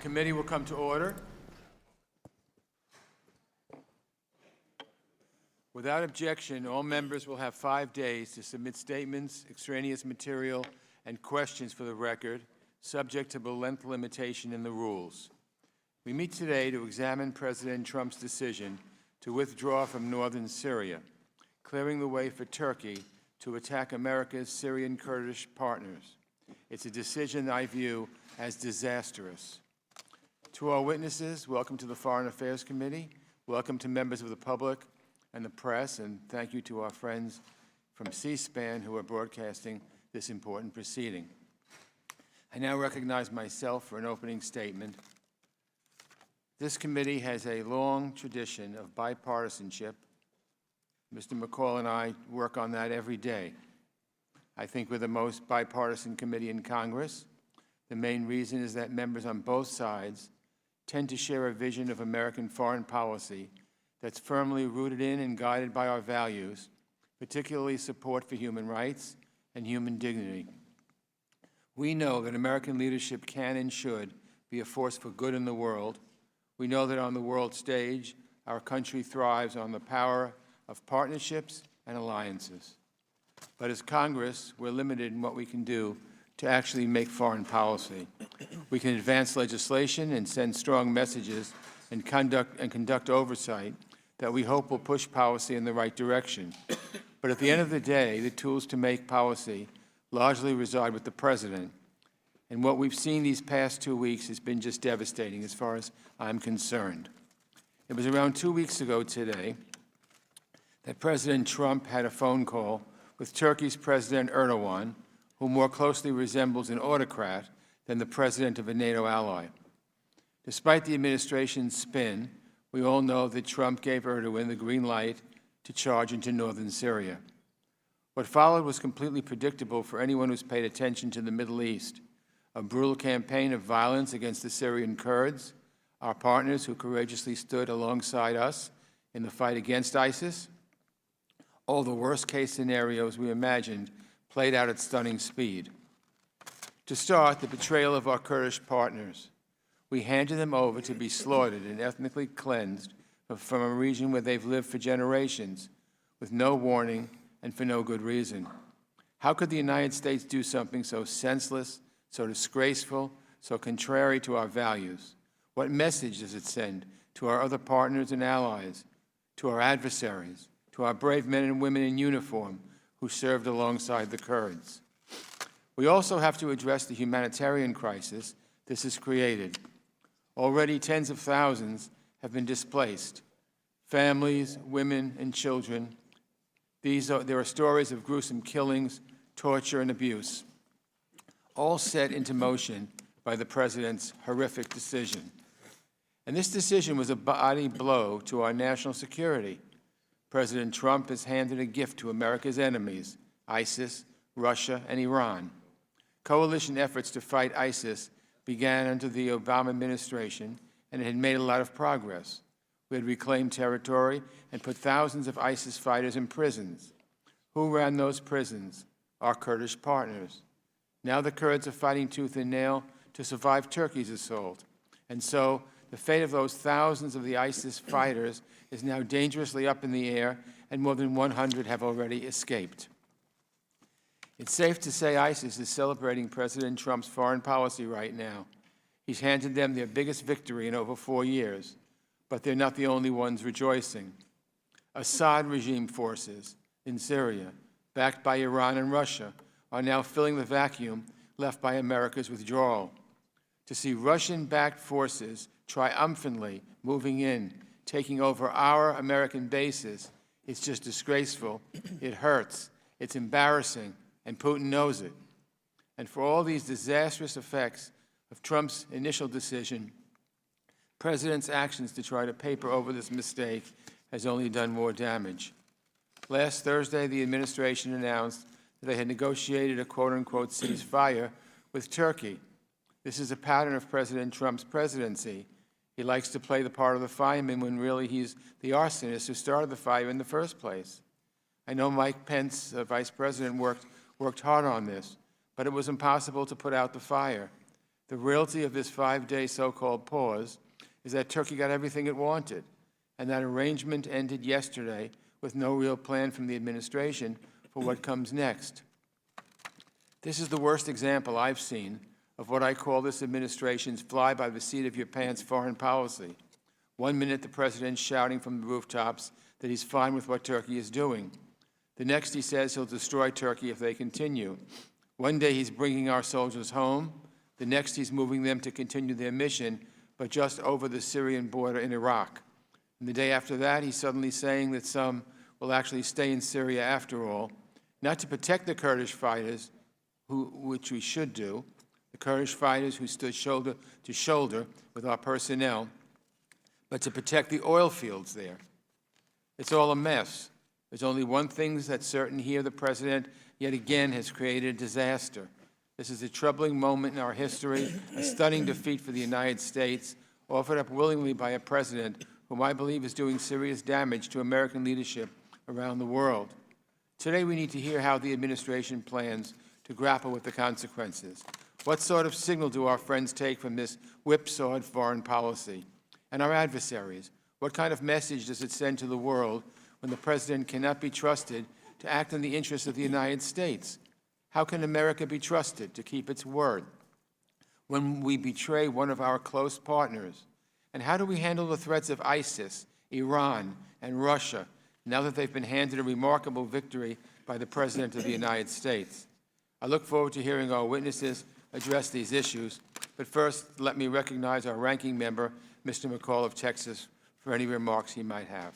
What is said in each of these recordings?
Committee will come to order. Without objection, all members will have 5 days to submit statements, extraneous material, and questions for the record, subject to the length limitation in the rules. We meet today to examine President Trump's decision to withdraw from northern Syria, clearing the way for Turkey to attack America's Syrian Kurdish partners. It's a decision I view as disastrous. To our witnesses, welcome to the Foreign Affairs Committee, welcome to members of the public and the press, and thank you to our friends from C-SPAN who are broadcasting this important proceeding. I now recognize myself for an opening statement. This committee has a long tradition of bipartisanship. Mr. McCall and I work on that every day. I think we're the most bipartisan committee in Congress. The main reason is that members on both sides tend to share a vision of American foreign policy that's firmly rooted in and guided by our values, particularly support for human rights and human dignity. We know that American leadership can and should be a force for good in the world. We know that on the world stage, our country thrives on the power of partnerships and alliances. But as Congress, we're limited in what we can do to actually make foreign policy. We can advance legislation and send strong messages and conduct oversight that we hope will push policy in the right direction. But at the end of the day, the tools to make policy largely reside with the President. And what we've seen these past 2 weeks has been just devastating as far as I'm concerned. It was around 2 weeks ago today that President Trump had a phone call with Turkey's President Erdogan, who more closely resembles an autocrat than the president of a NATO ally. Despite the administration's spin, we all know that Trump gave Erdogan the green light to charge into northern Syria. What followed was completely predictable for anyone who's paid attention to the Middle East: a brutal campaign of violence against the Syrian Kurds, our partners who courageously stood alongside us in the fight against ISIS. All the worst-case scenarios we imagined played out at stunning speed. To start, the betrayal of our Kurdish partners. We handed them over to be slaughtered and ethnically cleansed from a region where they've lived for generations, with no warning and for no good reason. How could the United States do something so senseless, so disgraceful, so contrary to our values? What message does it send to our other partners and allies, to our adversaries, to our brave men and women in uniform who served alongside the Kurds? We also have to address the humanitarian crisis this has created. Already tens of thousands have been displaced, families, women, and children. There are stories of gruesome killings, torture, and abuse, all set into motion by the President's horrific decision. And this decision was a body blow to our national security. President Trump has handed a gift to America's enemies, ISIS, Russia, and Iran. Coalition efforts to fight ISIS began under the Obama administration, and it had made a lot of progress. We had reclaimed territory and put thousands of ISIS fighters in prisons. Who ran those prisons? Our Kurdish partners. Now the Kurds are fighting tooth and nail to survive Turkey's assault. And so the fate of those thousands of the ISIS fighters is now dangerously up in the air, and more than 100 have already escaped. It's safe to say ISIS is celebrating President Trump's foreign policy right now. He's handed them their biggest victory in over 4 years, but they're not the only ones rejoicing. Assad regime forces in Syria, backed by Iran and Russia, are now filling the vacuum left by America's withdrawal. To see Russian-backed forces triumphantly moving in, taking over our American bases, it's just disgraceful. It hurts. It's embarrassing. And Putin knows it. And for all these disastrous effects of Trump's initial decision, the President's actions to try to paper over this mistake has only done more damage. Last Thursday, the administration announced that they had negotiated a quote-unquote ceasefire with Turkey. This is a pattern of President Trump's presidency. He likes to play the part of the fireman when really he's the arsonist who started the fire in the first place. I know Mike Pence, the Vice President, worked hard on this, but it was impossible to put out the fire. The reality of this 5-day so-called pause is that Turkey got everything it wanted, and that arrangement ended yesterday with no real plan from the administration for what comes next. This is the worst example I've seen of what I call this administration's fly-by-the-seat-of-your-pants foreign policy. 1 minute, the president's shouting from the rooftops that he's fine with what Turkey is doing. The next, he says he'll destroy Turkey if they continue. One day, he's bringing our soldiers home. The next, he's moving them to continue their mission, but just over the Syrian border in Iraq. And the day after that, he's suddenly saying that some will actually stay in Syria after all, not to protect the Kurdish fighters, which we should do, the Kurdish fighters who stood shoulder to shoulder with our personnel, but to protect the oil fields there. It's all a mess. There's only one thing that's certain here: the president yet again has created a disaster. This is a troubling moment in our history, a stunning defeat for the United States, offered up willingly by a president whom I believe is doing serious damage to American leadership around the world. Today we need to hear how the administration plans to grapple with the consequences. What sort of signal do our friends take from this whipsawed foreign policy? And our adversaries, what kind of message does it send to the world when the president cannot be trusted to act in the interests of the United States? How can America be trusted to keep its word when we betray one of our close partners? And how do we handle the threats of ISIS, Iran, and Russia, now that they've been handed a remarkable victory by the President of the United States? I look forward to hearing our witnesses address these issues, but first let me recognize our ranking member, Mr. McCall of Texas, for any remarks he might have.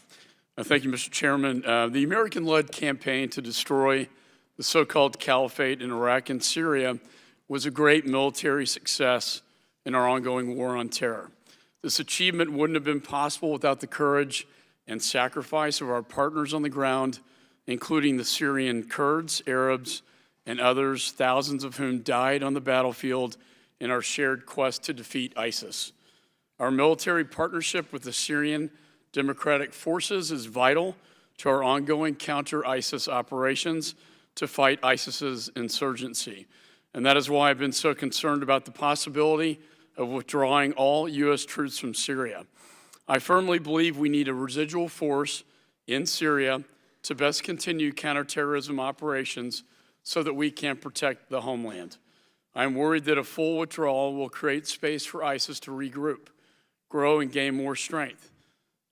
Thank you, Mr. Chairman. The American-led campaign to destroy the so-called caliphate in Iraq and Syria was a great military success in our ongoing war on terror. This achievement wouldn't have been possible without the courage and sacrifice of our partners on the ground, including the Syrian Kurds, Arabs, and others, thousands of whom died on the battlefield in our shared quest to defeat ISIS. Our military partnership with the Syrian Democratic Forces is vital to our ongoing counter-ISIS operations to fight ISIS's insurgency. And that is why I've been so concerned about the possibility of withdrawing all U.S. troops from Syria. I firmly believe we need a residual force in Syria to best continue counterterrorism operations so that we can protect the homeland. I'm worried that a full withdrawal will create space for ISIS to regroup, grow, and gain more strength.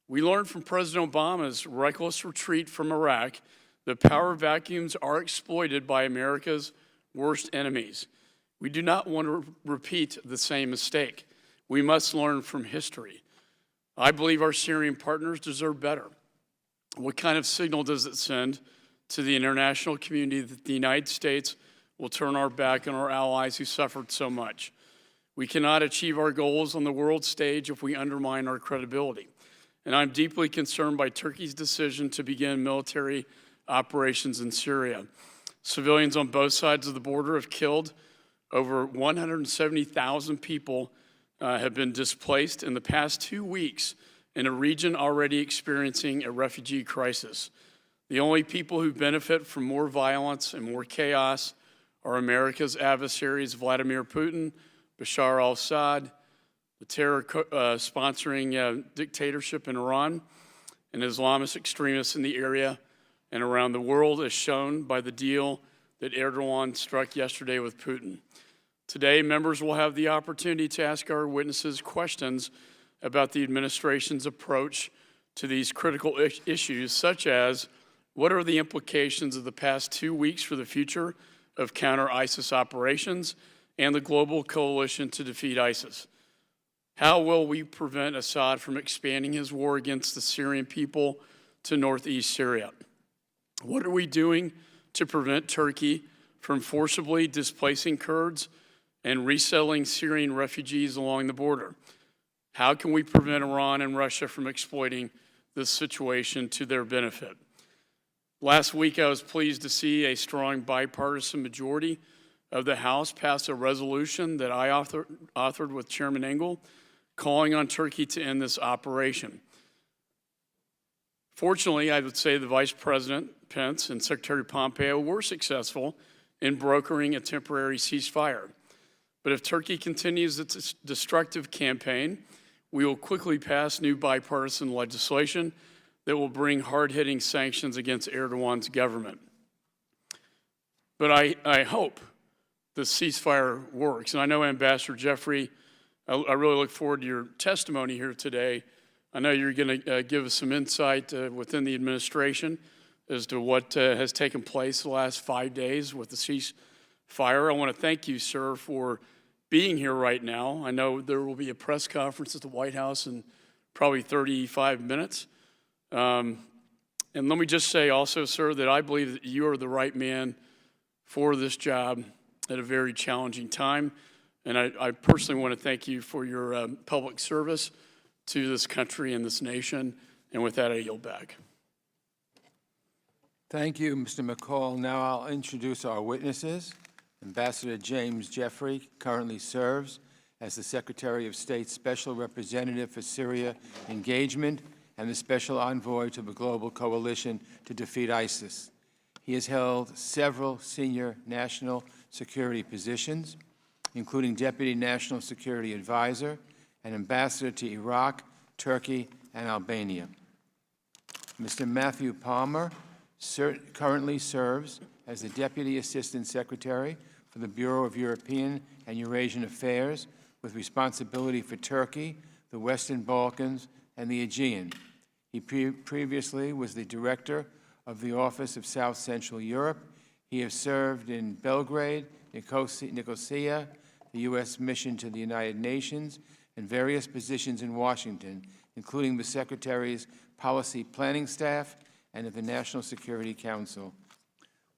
We learned from President Obama's reckless retreat from Iraq that power vacuums are exploited by America's worst enemies. We do not want to repeat the same mistake. We must learn from history. I believe our Syrian partners deserve better. What kind of signal does it send to the international community that the United States will turn our back on our allies who suffered so much? We cannot achieve our goals on the world stage if we undermine our credibility. And I'm deeply concerned by Turkey's decision to begin military operations in Syria. Civilians on both sides of the border have killed. Over 170,000 people have been displaced in the past 2 weeks in a region already experiencing a refugee crisis. The only people who benefit from more violence and more chaos are America's adversaries, Vladimir Putin, Bashar al-Assad, the terror-sponsoring dictatorship in Iran, and Islamist extremists in the area and around the world, as shown by the deal that Erdogan struck yesterday with Putin. Today, members will have the opportunity to ask our witnesses questions about the administration's approach to these critical issues, such as what are the implications of the past 2 weeks for the future of counter-ISIS operations and the global coalition to defeat ISIS? How will we prevent Assad from expanding his war against the Syrian people to northeast Syria? What are we doing to prevent Turkey from forcibly displacing Kurds and resettling Syrian refugees along the border? How can we prevent Iran and Russia from exploiting this situation to their benefit? Last week, I was pleased to see a strong bipartisan majority of the House pass a resolution that I authored with Chairman Engel, calling on Turkey to end this operation. Fortunately, I would say the Vice President Pence and Secretary Pompeo were successful in brokering a temporary ceasefire. But if Turkey continues its destructive campaign, we will quickly pass new bipartisan legislation that will bring hard-hitting sanctions against Erdogan's government. But I hope the ceasefire works. And I know, Ambassador Jeffrey, I really look forward to your testimony here today. I know you're going to give us some insight within the administration as to what has taken place the last 5 days with the ceasefire. I want to thank you, sir, for being here right now. I know there will be a press conference at the White House in probably 35 minutes. And let me just say also, sir, that I believe that you are the right man for this job at a very challenging time. And I personally want to thank you for your public service to this country and this nation. And with that, I yield back. Thank you, Mr. McCall. Now I'll introduce our witnesses. Ambassador James Jeffrey currently serves as the Secretary of State's Special Representative for Syria Engagement and the Special Envoy to the Global Coalition to Defeat ISIS. He has held several senior national security positions, including Deputy National Security Advisor and Ambassador to Iraq, Turkey, and Albania. Mr. Matthew Palmer currently serves as the Deputy Assistant Secretary for the Bureau of European and Eurasian Affairs with responsibility for Turkey, the Western Balkans, and the Aegean. He previously was the Director of the Office of South Central Europe. He has served in Belgrade, Nicosia, the U.S. Mission to the United Nations, and various positions in Washington, including the Secretary's Policy Planning Staff and of the National Security Council.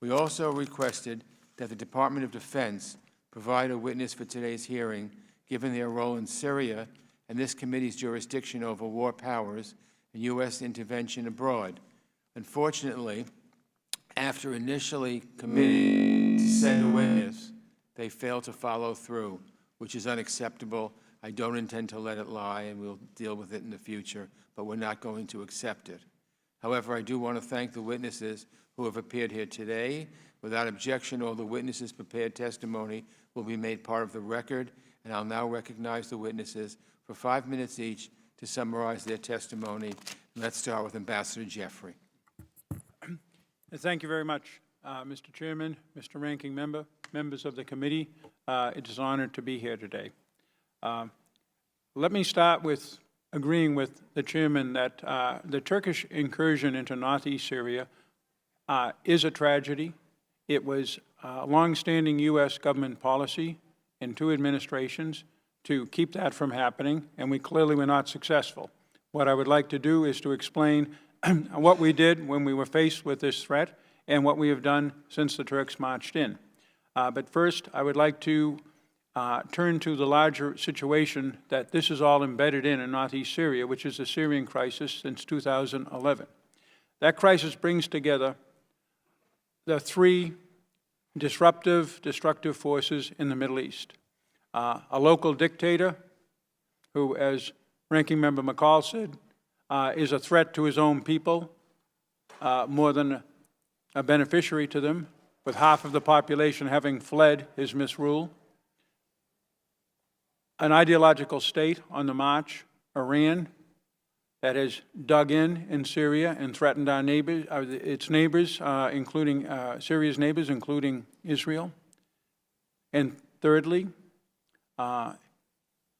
We also requested that the Department of Defense provide a witness for today's hearing, given their role in Syria and this committee's jurisdiction over war powers and U.S. intervention abroad. Unfortunately, after initially committing to send a witness, they failed to follow through, which is unacceptable. I don't intend to let it lie, and we'll deal with it in the future, but we're not going to accept it. However, I do want to thank the witnesses who have appeared here today. Without objection, all the witnesses' prepared testimony will be made part of the record, and I'll now recognize the witnesses for 5 minutes each to summarize their testimony. Let's start with Ambassador Jeffrey. Thank you very much, Mr. Chairman, Mr. Ranking Member, members of the committee. It is an honor to be here today. Let me start with agreeing with the Chairman that the Turkish incursion into northeast Syria is a tragedy. It was a longstanding U.S. government policy in 2 administrations to keep that from happening, and we clearly were not successful. What I would like to do is to explain what we did when we were faced with this threat and what we have done since the Turks marched in. But first, I would like to turn to the larger situation that this is all embedded in northeast Syria, which is the Syrian crisis since 2011. That crisis brings together the 3 destructive forces in the Middle East. A local dictator who, as Ranking Member McCall said, is a threat to his own people, more than a beneficiary to them, with half of the population having fled his misrule. An ideological state on the march, Iran, that has dug in Syria and threatened our neighbors, its neighbors, including Syria's neighbors, including Israel. And thirdly,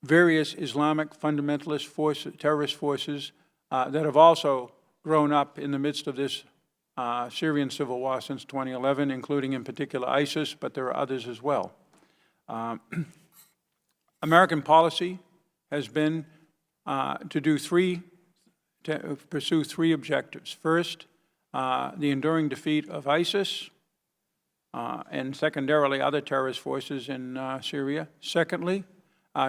various Islamic fundamentalist forces, terrorist forces that have also grown up in the midst of this Syrian civil war since 2011, including in particular ISIS, but there are others as well. American policy has been to pursue 3 objectives. First, the enduring defeat of ISIS, and secondarily other terrorist forces in Syria. Secondly,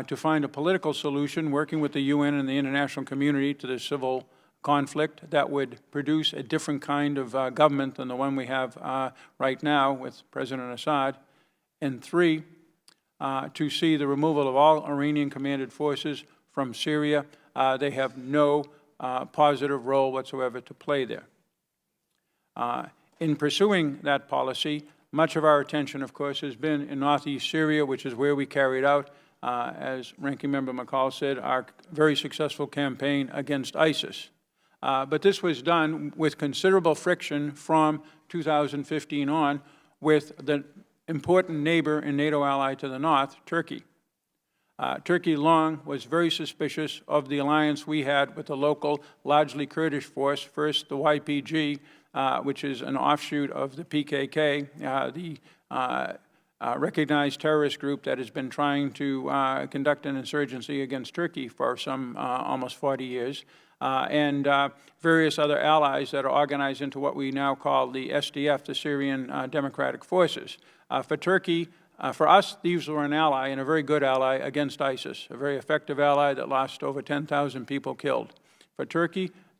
to find a political solution working with the UN and the international community to the civil conflict that would produce a different kind of government than the one we have right now with President Assad. And 3, to see the removal of all Iranian-commanded forces from Syria. They have no positive role whatsoever to play there. In pursuing that policy, Much of our attention, of course, has been in northeast Syria, which is where we carried out, as Ranking Member McCall said, our very successful campaign against ISIS. But this was done with considerable friction from 2015 on with the important neighbor and NATO ally to the north, Turkey. Turkey long was very suspicious of the alliance we had with the local, largely Kurdish force, first the YPG, which is an offshoot of the PKK, the recognized terrorist group that has been trying to conduct an insurgency against Turkey for some almost 40 years, and various other allies that are organized into what we now call the SDF, the Syrian Democratic Forces. For Turkey, for us, these were an ally, and a very good ally, against ISIS, a very effective ally that lost over 10,000 people killed. For Turkey,